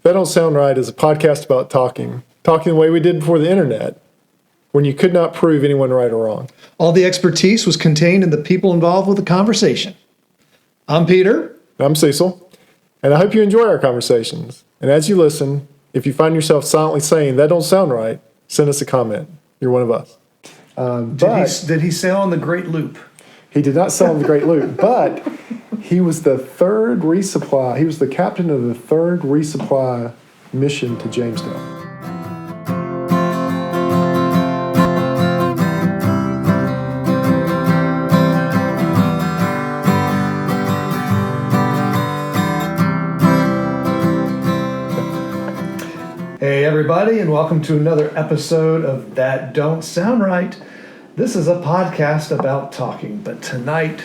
That Don't Sound Right is a podcast about talking the way we did before the internet, when you could not prove anyone right or wrong. All the expertise was contained in the people involved with the conversation. I'm Peter. I'm Cecil, and I hope you enjoy our conversations. And as you listen, if you find yourself silently saying, that don't sound right, send us a comment. You're one of us. Did he sail on the Great Loop? He did not sail on the Great Loop, but he was the third resupply. He was the captain of the third resupply mission to Jamestown. Hey everybody, and welcome to another episode of That Don't Sound Right. This is a podcast about talking, but tonight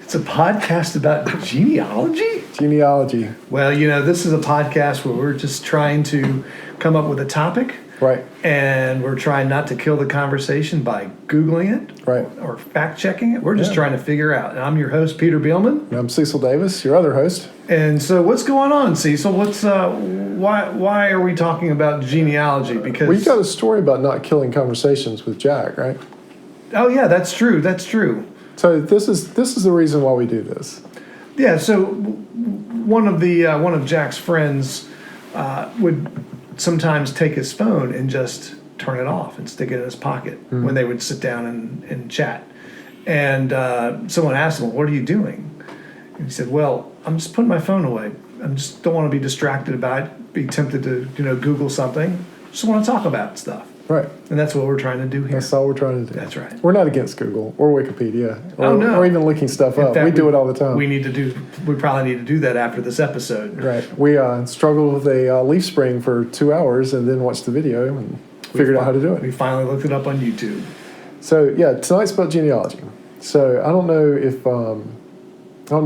it's a podcast about genealogy? Genealogy. Well, this is a podcast where we're just trying to come up with a topic. Right. And we're trying not to kill the conversation by Googling it. Right. Or fact-checking it. We're just trying to figure out. And I'm your host, Peter Bielman. And I'm Cecil Davis, your other host. And so what's going on, Cecil? Why are we talking about genealogy? Because Well, you got a story about not killing conversations with Jack, right? Oh yeah, that's true. That's true. So this is the reason why we do this. Yeah. So one of Jack's friends would sometimes take his phone and just turn it off and stick it in his pocket when they would sit down and chat. And someone asked him, "What are you doing?" And he said, "Well, I'm just putting my phone away. I just don't want to be distracted about it, be tempted to Google something. Just want to talk about stuff." Right. And that's what we're trying to do here. That's all we're trying to do. That's right. We're not against Google or Wikipedia or even looking stuff up. In fact, we do it all the time. We probably need to do that after this episode. Right. We struggled with a leaf spring for 2 hours and then watched the video and figured out how to do it. We finally looked it up on YouTube. So yeah, tonight's about genealogy. So I don't know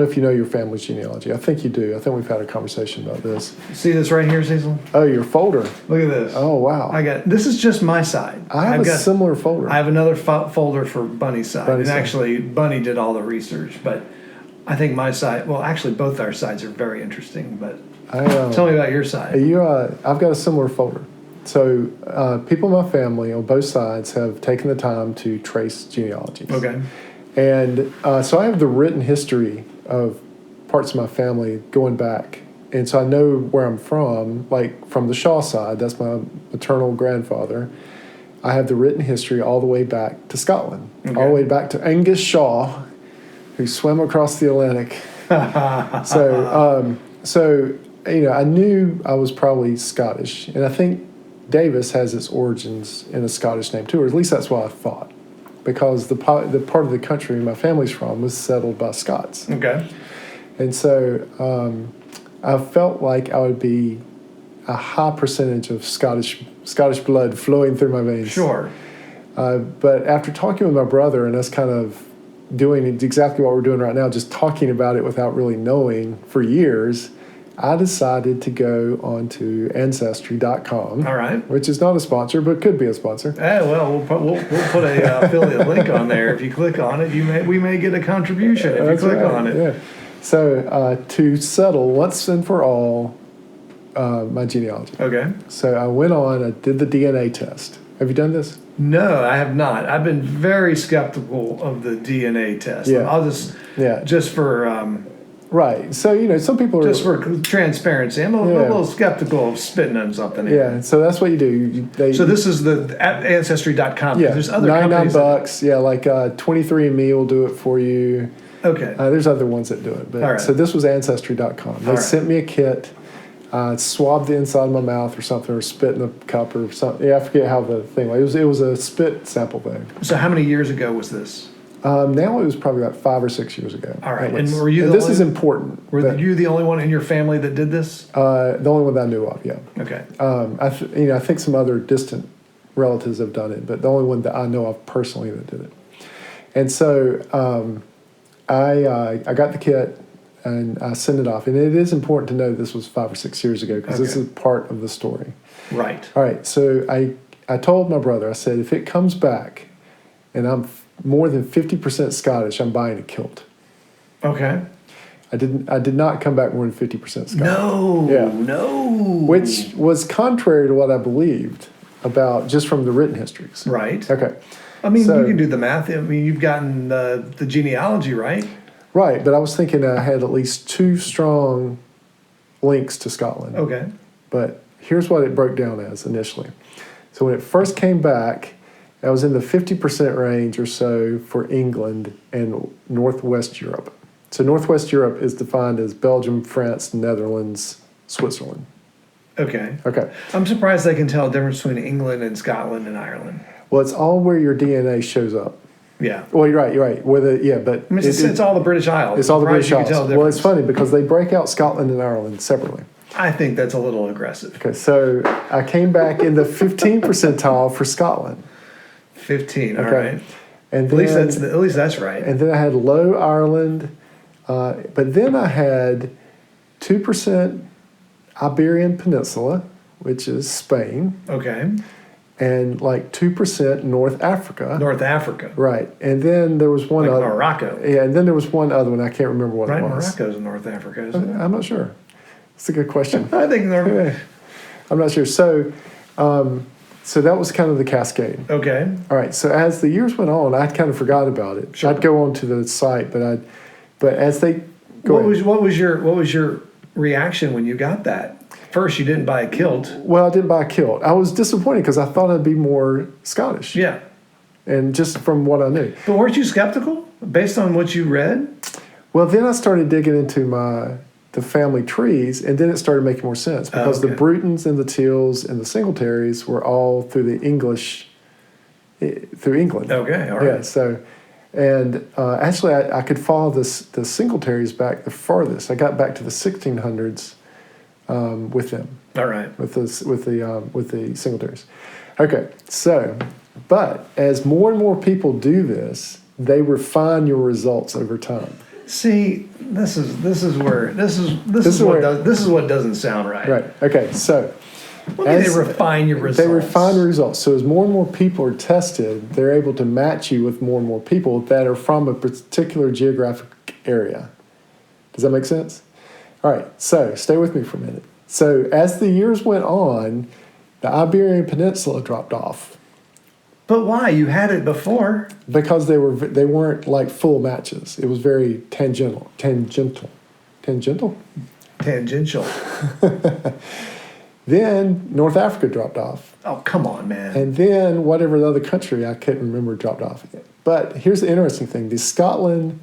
if you know your family's genealogy. I think you do. I think we've had a conversation about this. See this right here, Cecil? Oh, your folder. Look at this. Oh, wow. This is just my side. I have a similar folder. I have another folder for Bunny's side. Actually, Bunny did all the research, but I think my side, well, actually, both our sides are very interesting, but tell me about your side. I've got a similar folder. So people in my family on both sides have taken the time to trace genealogies. Okay. And so I have the written history of parts of my family going back. And so I know where I'm from, like from the Shaw side, that's my maternal grandfather. I have the written history all the way back to Scotland, all the way back to Angus Shaw, who swam across the Atlantic. So I knew I was probably Scottish. And I think Davis has its origins in a Scottish name too, or at least that's what I thought. Because the part of the country my family's from was settled by Scots. Okay. And so I felt like I would be a high percentage of Scottish blood flowing through my veins. Sure. But after talking with my brother and us kind of doing exactly what we're doing right now, just talking about it without really knowing for years, I decided to go onto Ancestry.com. All right. Which is not a sponsor, but could be a sponsor. Well, we'll put a affiliate link on there. If you click on it, we may get a contribution if you click on it. Yeah. So to settle once and for all my genealogy. Okay. So I went on, I did the DNA test. Have you done this? No, I have not. I've been very skeptical of the DNA test. Yeah. I'll just for... Right. So, some people are... Just for transparency. I'm a little skeptical of spitting on something. Yeah, so that's what you do. So this is at Ancestry.com. Yeah, there's other $99. companies. Yeah, like 23andMe will do it for you. Okay. There's other ones that do it. But, all right. So this was Ancestry.com. They sent me a kit, swabbed the inside of my mouth or something, or spit in a cup or something. Yeah, I forget how the thing was. It was a spit sample bag. So how many years ago was this? Now it was probably about 5 or 6 years ago. All right, and were you? This is important. Were you the only one in your family that did this? The only one that I knew of, yeah. Okay. I think some other distant relatives have done it, but the only one that I know of personally that did it. And so I got the kit and I sent it off, and it is important to know this was 5 or 6 years ago because this is part of the story. Right. All right. So I told my brother, I said, if it comes back, and I'm more than 50% Scottish, I'm buying a kilt. Okay. I did not come back more than 50% Scottish. No, Yeah. no. Which was contrary to what I believed about just from the written histories. Right. Okay. I mean, So- you can do the math. I mean, you've gotten the genealogy, right? Right, but I was thinking I had at least 2 strong links to Scotland. Okay. But here's what it broke down as initially. So when it first came back, I was in the 50% range or so for England and Northwest Europe. So Northwest Europe is defined as Belgium, France, Netherlands, Switzerland. Okay. Okay. I'm surprised they can tell the difference between England and Scotland and Ireland. Well, it's all where your DNA shows up. Yeah. Well, you're right. I mean, it's all the British Isles. It's all the Surprised British you can Isles. tell the Well, it's difference. funny because they break out Scotland and Ireland separately. I think that's a little aggressive. Okay, so I came back in the 15th percentile for Scotland. 15. All Okay. right. And At then, least that's right. and then I had low Ireland, but then I had 2% Iberian Peninsula, which is Spain, Okay. and like 2% North Africa. North Africa. Right, and then there was one Like other. Morocco. Yeah, and then there was one other one. I can't remember what Right, it was. Morocco's in North Africa, isn't it? I'm not sure. It's a good question. I think Yeah. I'm not sure. So that was kind of the cascade. Okay. All right. So as the years went on, I kind of forgot about it. Sure. I'd go onto the site, but as they What was your reaction when you got that? First, you didn't buy a kilt. Well, I didn't buy a kilt. I was disappointed because I thought I'd be more Scottish. Yeah. And just from what I knew. But weren't you skeptical based on what you read? Well, then I started digging into the family trees, and then it started making more sense because the okay. Brutons and the Teals and the Singletaries were all through the English, through England. Okay, all right. Yeah. So, and actually, I could follow the Singletaries back the farthest. I got back to the 1600s with them. All right. With the Singletaries. Okay. So, but as more and more people do this, they refine your results over time. See, this is what doesn't sound right. Right. Okay. So, What do you mean they refine your results? They refine the results. So as more and more people are tested, they're able to match you with more and more people that are from a particular geographic area. Does that make sense? All right. So stay with me for a minute. So as the years went on, the Iberian Peninsula dropped off But why? You had it before. because they weren't like full matches. It was very tangential. Tangential. Then North Africa dropped off. Oh, come on, man. And then whatever the other country I couldn't remember dropped off. But here's the interesting thing: the Scotland,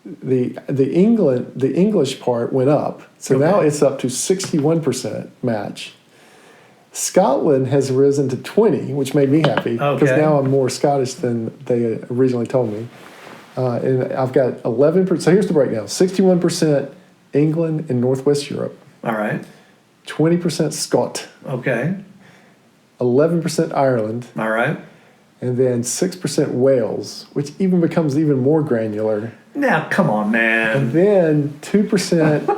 the English part went up, so Okay. now it's up to 61% match. Scotland has risen to 20, which made me happy because Okay. now I'm more Scottish than they originally told me. And I've got 11%. So here's the breakdown: 61% England and Northwest Europe, All right. 20% Scot, Okay. 11% Ireland, All right. and then 6% Wales, which even becomes even more granular. Now, come on, And man. then 2%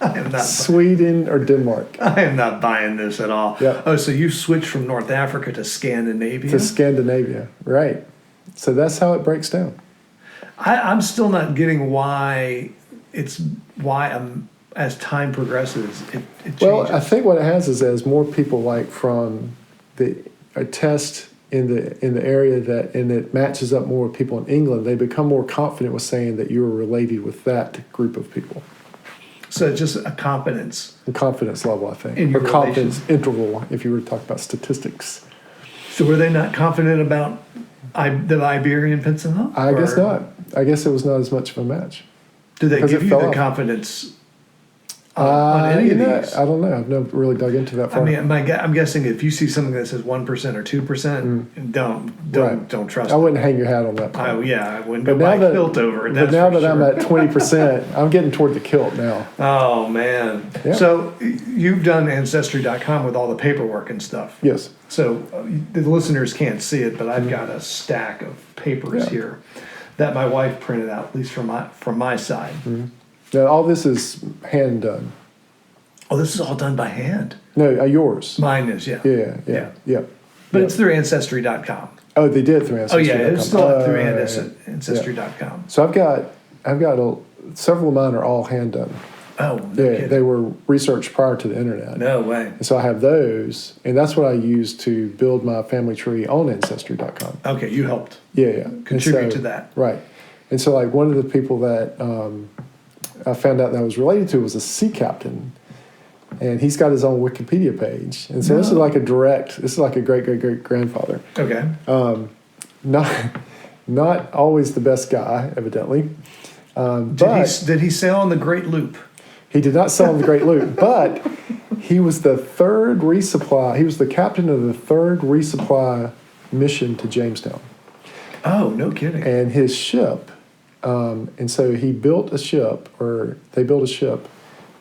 I am not. Sweden or Denmark I am not buying this at all. Yeah. Oh, so you switched from North Africa to Scandinavia? to Scandinavia. Right. So that's how it breaks down. I'm still not getting why as time progresses it changes. Well, I think what it has is as more people like from a test in the area and it matches up more with people in England, they become more confident with saying that you're related with that group of people. So it's just a competence. The confidence level, I think. In your or confidence interval, if you were to talk about statistics. So were they not confident about the Iberian Peninsula? I guess Or not. I guess it was not as much of a match. Do they Because give it you fell the off. confidence on any of these? I don't know. I've never really dug into that far. I mean, I'm guessing if you see something that says 1% or 2%, don't trust I it. wouldn't hang your hat on that part. I wouldn't But go buy now a kilt over it. But That's now for that I'm sure. at 20%, I'm getting toward the kilt now. Oh man! Yeah. So you've done Ancestry.com with all the paperwork and stuff. Yes. So the listeners can't see it, but I've got a stack of papers Yeah. here that my wife printed out, at least from my side. Now, all this is hand done. Oh, this is all done by hand. No, yours. Mine is, yeah. Yeah. But it's through Ancestry.com. Oh, they did through Oh Ancestry.com. yeah, it's still up through right. Ancestry.com. So I've got several of mine are all hand done. Oh, no kidding. They were researched prior to the internet. No way. And so I have those, and that's what I use to build my family tree on Ancestry.com. Okay, you helped Yeah. contribute to that. Right. And so, like, one of the people that I found out that I was related to was a sea captain, and he's got his own Wikipedia page. And so this is like a great-great-great-grandfather. Okay. Not always the best guy, evidently. Did he sail on the Great Loop? He did not sail on the Great Loop, but he was the third resupply. He was the captain of the third resupply mission to Jamestown. Oh, no kidding. And his ship, and so he built a ship, or they built a ship.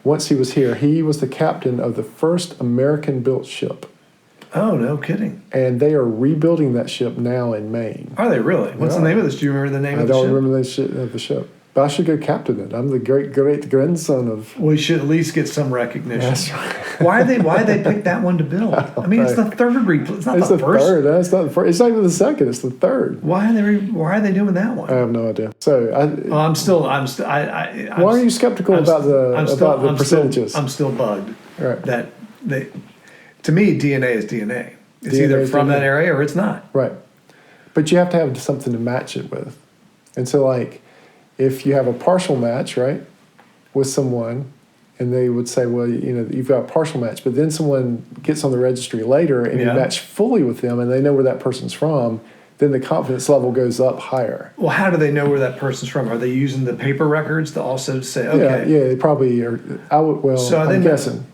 Once he was here, he was the captain of the first American-built ship. Oh, no kidding. And they are rebuilding that ship now in Maine. Are they really? What's the name of this? Do you remember the name of the ship? I don't remember the ship. But I should go captain it. I'm the great-great-grandson of... We should at least get some recognition. That's right. Why they pick that one to build? I mean, it's the third it's not it's the the first. Third. It's not the first. It's not even the second. It's the third. Why are they doing that one? I have no idea. So I'm still. Why are you skeptical about the percentages? I'm still bugged. Right. To me, DNA is DNA. It's either from that area or it's not. Right. But you have to have something to match it with. And so, like, if you have a partial match, right, with someone, and they would say, well, you've got a partial match, but then someone gets on the registry later and you match fully with them and they know where that person's from, then the confidence level goes up higher. Well, how do they know where that person's from? Are they using the paper records to also say, okay? Yeah, they probably are. I'm guessing.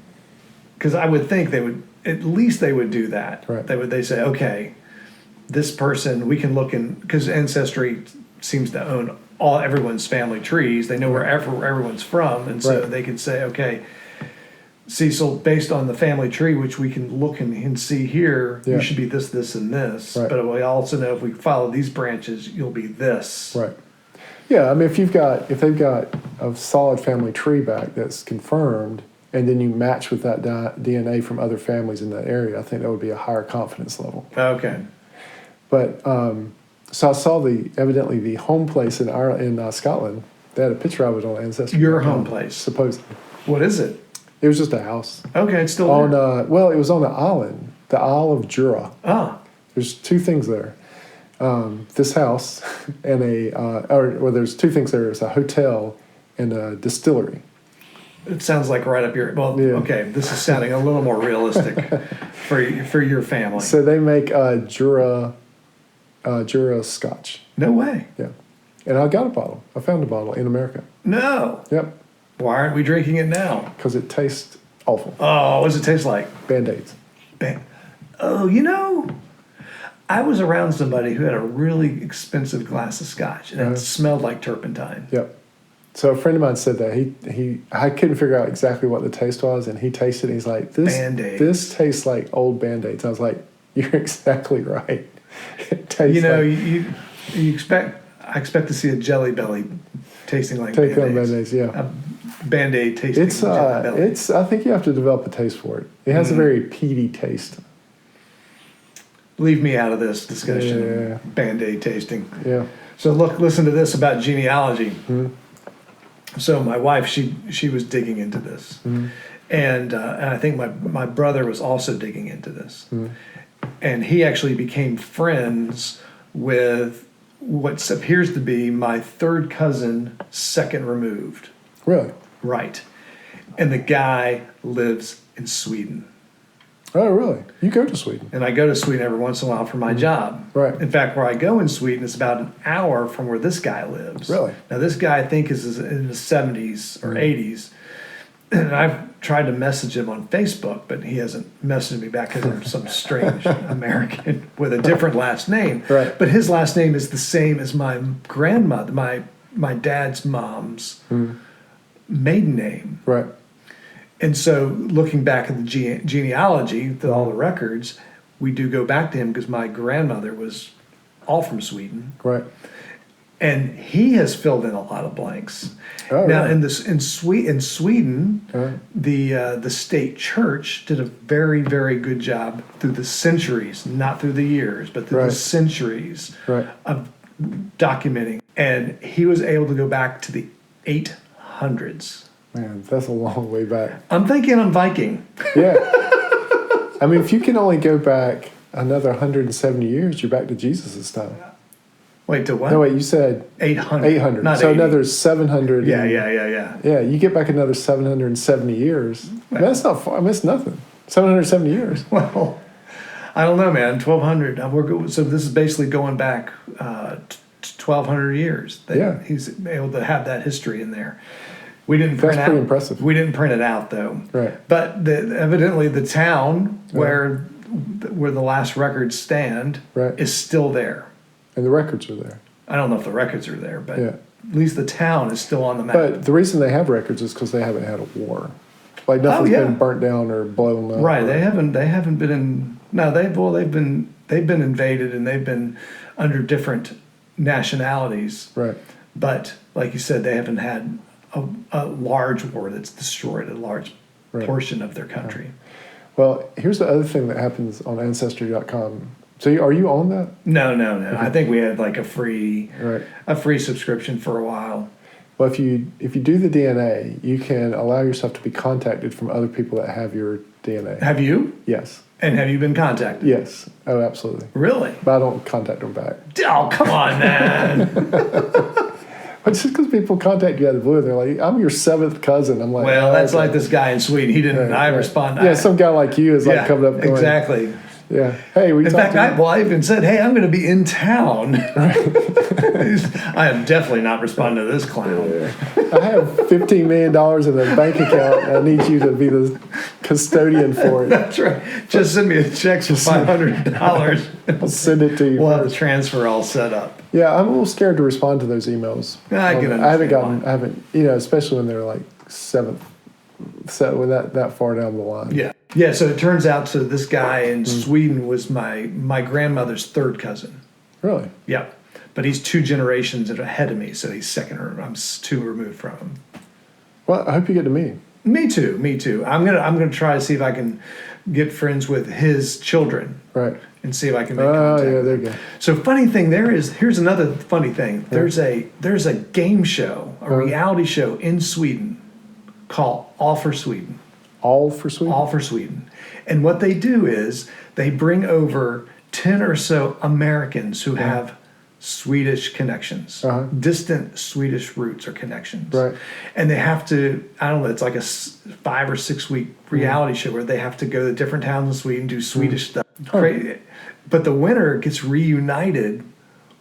Because I would think they would, at least they would do that. Right. They say, okay, this person, we can look in, because Ancestry seems to own everyone's family trees. They know where everyone's from, and so they can say, okay, Cecil, based on the family tree, which we can look and see here, you should be this, this, and this. Right. But we also know if we follow these branches, you'll be this. Right. Yeah, I mean, if they've got a solid family tree back that's confirmed, and then you match with that DNA from other families in that area, I think that would be a higher confidence level. Okay. But so I saw evidently the home place in Scotland. They had a picture of it on Ancestry. Your home place, supposedly. What is it? It was just a house. Okay, it's still on. there. Well, it was on the island, the Isle of Jura. Ah. There's two things there. This house and there's two things there. There's a hotel and a distillery. It sounds like right up your. Well, okay, this is sounding a little more realistic for your family. So they make Jura Scotch. No way. Yeah, and I got a bottle. I found a bottle in America. No. Yep. Why aren't we drinking it now? Because it tastes awful. Oh, what does it taste like? Band-Aids. I was around somebody who had a really expensive glass of scotch, and it smelled like turpentine. Yep. So a friend of mine said that I couldn't figure out exactly what the taste was, and he tasted it. And he's like, "This tastes like old Band-Aids." I was like, "You're exactly right." It tastes I expect to see a Jelly Belly tasting like Band-Aids. Band-Aids. Yeah. A Band-Aid tasting like Jelly Belly. I think you have to develop a taste for it. It has a very peaty taste. Leave me out of this discussion. Yeah. Band-Aid tasting. Yeah. So listen to this about genealogy. Mm-hmm. So my wife, she was digging into this, and I think my brother was also digging into this, and he actually became friends with what appears to be my third cousin, second removed. Really? Right, and the guy lives in Sweden. Oh, really? You go to Sweden? And I go to Sweden every once in a while for my job. Right. In fact, where I go in Sweden is about an hour from where this guy lives. Really? Now, this guy I think is in his 70s or 80s. And I've tried to message him on Facebook, but he hasn't messaged me back because I'm some strange American with a different last name. Right. But his last name is the same as my grandmother, my dad's mom's maiden name. Right. And so looking back at the genealogy, all the records, we do go back to him because my grandmother was all from Sweden. Right. And he has filled in a lot of blanks. Oh, now, right. in Sweden, the state church did a very, very good job through the centuries, not through the years, but through the centuries of documenting. And he was able to go back to the 800s. Man, that's a long way back. I'm thinking I'm Viking. Yeah. I mean, if you can only go back another 170 years, you're back to Jesus' time. Wait, to what? No, wait, you said 800. 800. Not So 80. another 700. Yeah. Yeah, you get back another 770 years. Man, that's not far. I mean, it's nothing. 770 years. Well, I don't know, man. 1200. So this is basically going back 1200 years. Yeah. He's able to have that history in there. We didn't print That's out. pretty impressive. We didn't print it out though. Right. But evidently the town where the last records stand is still there. And the records are there. I don't know if the records are there, but Yeah. at least the town is still on the map. But the reason they have records is because they haven't had a war. Like nothing's been burnt down or blown up. Right. They haven't been in. No, they've been invaded and they've been under different nationalities. Right. But like you said, they haven't had a large war that's destroyed a large portion of their country. Well, here's the other thing that happens on Ancestry.com. So are you on that? No. I think we had like a free subscription for a while. Well, if you do the DNA, you can allow yourself to be contacted from other people that have your DNA. Have you? Yes. And have you been contacted? Yes. Oh, absolutely. Really? But I don't contact them back. Oh, come on, man. But just because people contact you out of the blue, they're like, "I'm your seventh cousin." I'm like, well, that's like this guy in Sweden. He didn't. I respond. Yeah, some guy like you is like coming up going, exactly. Yeah. Hey, we. In fact, I even said, "Hey, I'm going to be in town." I am definitely not responding to this clown. Yeah. I have $15 million in a bank account. And I need you to be the custodian for it. That's right. Just send me a check for $500. I'll send it to you. We'll have the transfer all set up. Yeah, I'm a little scared to respond to those emails. I haven't, especially when they're like seventh, so when that far down the line. Yeah. Yeah, so it turns out this guy in Sweden was my grandmother's third cousin. Really? Yeah. But he's 2 generations ahead of me, so he's I'm 2 removed from him. Well, I hope you get to meet him. Me too. I'm gonna try to see if I can get friends with his children. Right. And see if I can make contact. Oh, yeah, there you go. So funny thing here's another funny thing. There's a game show, a reality show in Sweden called All for Sweden. All for Sweden? All for Sweden. And what they do is they bring over 10 or so Americans who have Swedish connections, distant Swedish roots or connections. Right. And they have to, I don't know, it's like a 5 or 6 week reality show where they have to go to different towns in Sweden, do Swedish stuff. But the winner gets reunited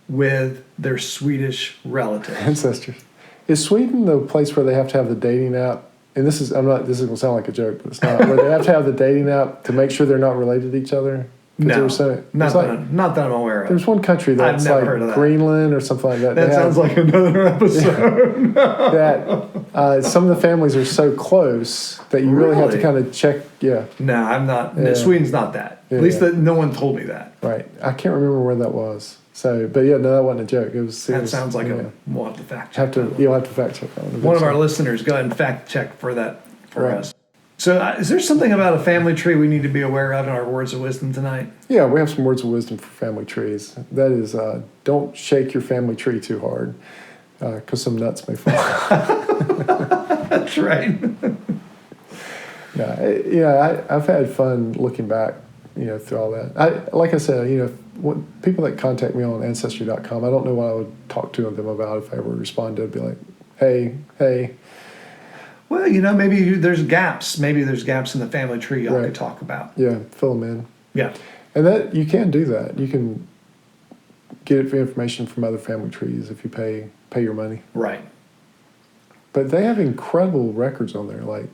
with their Swedish relatives. Ancestors. Is Sweden the place where they have to have the dating app? And this is going to sound like a joke, but it's not. Where they have to have the dating app to make sure they're not related to each other? No, not that I'm aware of. There's one country that's I've never like heard of that. Greenland or something like that. That sounds like another episode. That some of the families are so close that you really have to kind of check. Yeah. No, I'm not. No, Sweden's not that. At least no one told me that. Right. I can't remember where that was. So, but yeah, no, that wasn't a joke. It was. That sounds like we'll have to fact check. You'll have to fact check that one. One of our listeners, go ahead and fact check for that for us. So is there something about a family tree we need to be aware of in our words of wisdom tonight? Yeah, we have some words of wisdom for family trees. That is, don't shake your family tree too hard because some nuts may fall. That's right. I've had fun looking back, through all that. Like I said, people that contact me on Ancestry.com, I don't know what I would talk to them about if I ever responded. I'd be like, hey. Well, maybe there's gaps. Maybe there's gaps in the family tree y'all could talk about. Yeah, fill them in. Yeah. And that you can do that. You can get information from other family trees if you pay your money. Right. But they have incredible records on there. Like,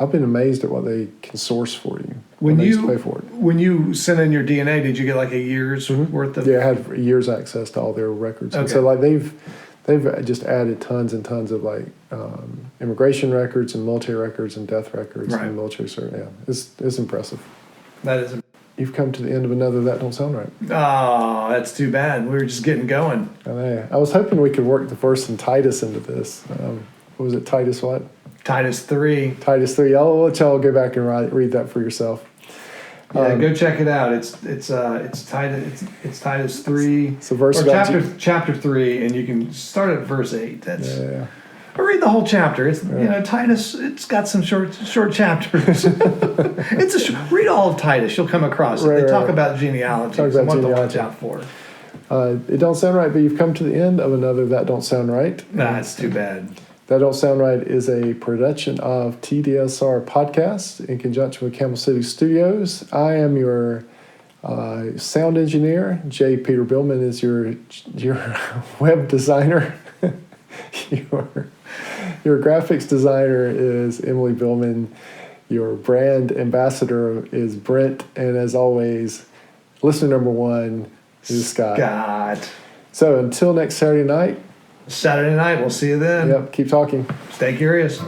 I've been amazed at what they can source for you when you pay for it. When you sent in your DNA, did you get like a year's worth of? Yeah, I had a year's access to all their records. Okay. And so like they've just added tons and tons of like immigration records and military records and death records and military service. Yeah, it's impressive. That is. You've come to the end of another That Don't Sound Right. Oh, that's too bad. We were just getting going. I was hoping we could work the verse in Titus into this. What was it? Titus what? Titus 3. Titus 3. I'll let y'all go back and read that for yourself. Yeah, go check it out. It's Titus 3. It's a verse or chapter 3, and you can start at verse 8. Or read the whole chapter. It's Titus. It's got some short chapters. Read all of Titus. You'll come across it. They talk about genealogy. What to watch out for. It don't sound right, but you've come to the end of another That Don't Sound Right. Nah, it's too bad. That Don't Sound Right is a production of TDSR Podcast in conjunction with Camel City Studios. I am your sound engineer. J. Peter Billman is your web designer. Your graphics designer is Emily Billman. Your brand ambassador is Brent. And as always, listener number one is Scott. So until next Saturday night. We'll see you then. Yep, keep talking. Stay curious.